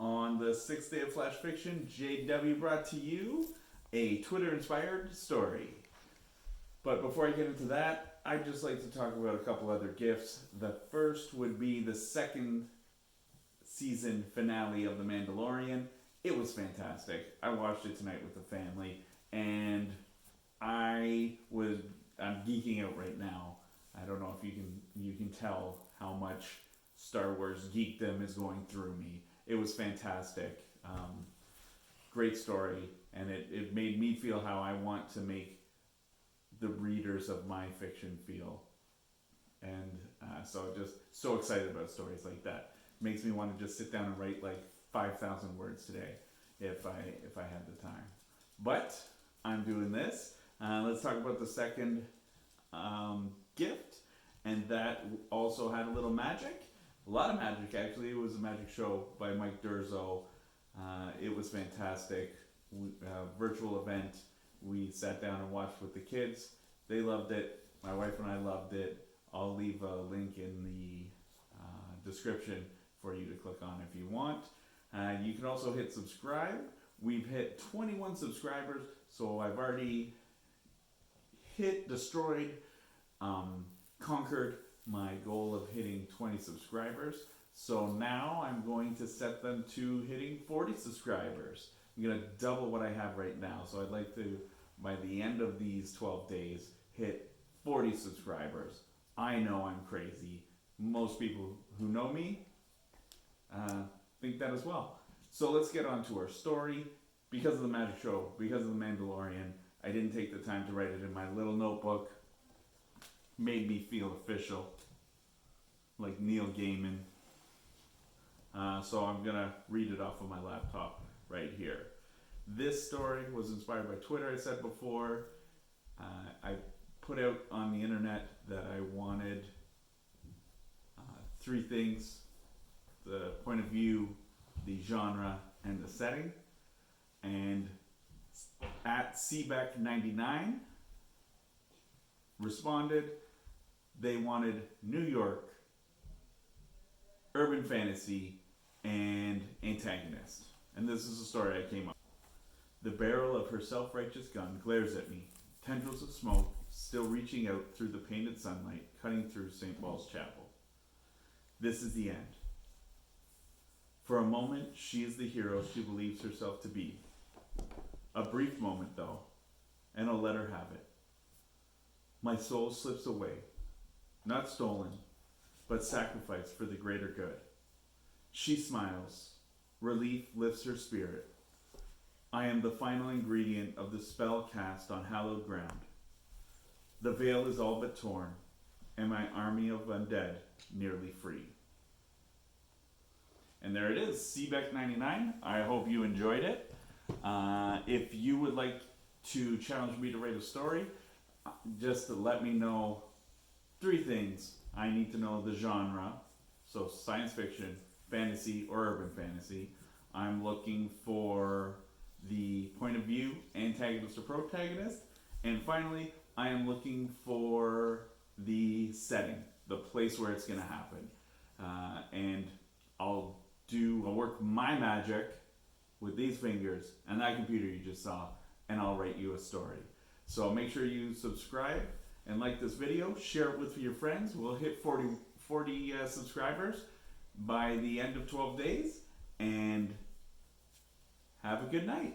On the 6th day of Flash Fiction, JW brought to you a Twitter-inspired story. But before I get into that, I'd just like to talk about a couple other gifts. The first would be the second season finale of The Mandalorian. It was fantastic. I watched it tonight with the family, and I'm geeking out right now. I don't know if you can tell how much Star Wars geekdom is going through me. It was fantastic. Great story, and it made me feel how I want to make the readers of my fiction feel. And so just so excited about stories like that. Makes me want to just sit down and write like 5,000 words today if I had the time. But I'm doing this. Let's talk about the second gift, and that also had a little magic. A lot of magic, actually. It was a magic show by Mike Durzo. It was fantastic. Virtual event. We sat down and watched with the kids. They loved it. My wife and I loved it. I'll leave a link in the description for you to click on if you want. You can also hit subscribe. We've hit 21 subscribers, so I've already destroyed, conquered my goal of hitting 20 subscribers. So now I'm going to set them to hitting 40 subscribers. I'm going to double what I have right now. So I'd like to, by the end of these 12 days, hit 40 subscribers. I know I'm crazy. Most people who know me think that as well. So let's get on to our story. Because of the magic show, because of the Mandalorian, I didn't take the time to write it in my little notebook. Made me feel official, like Neil Gaiman. So I'm gonna read it off of my laptop right here. This story was inspired by Twitter, I said before. I put out on the internet that I wanted three things: the point of view, the genre, and the setting. And at Seabeck99 responded. They wanted New York, urban fantasy, and antagonist. And this is the story I came up with. The barrel of her self-righteous gun glares at me, tendrils of smoke still reaching out through the painted sunlight, cutting through St. Paul's Chapel. This is the end. For a moment, she is the hero she believes herself to be. A brief moment, though, and I'll let her have it. My soul slips away, not stolen, but sacrificed for the greater good. She smiles. Relief lifts her spirit. I am the final ingredient of the spell cast on hallowed ground. The veil is all but torn, and my army of undead nearly free. And there it is, Seabeck99. I hope you enjoyed it. If you would like to challenge me to write a story, just to let me know three things. I need to know the genre, so science fiction, fantasy, or urban fantasy. I'm looking for the point of view, antagonist or protagonist. And finally, I am looking for the setting, the place where it's going to happen. And I'll work my magic with these fingers and that computer you just saw, and I'll write you a story. So make sure you subscribe and like this video, share it with your friends. We'll hit 40 subscribers by the end of 12 days, and have a good night.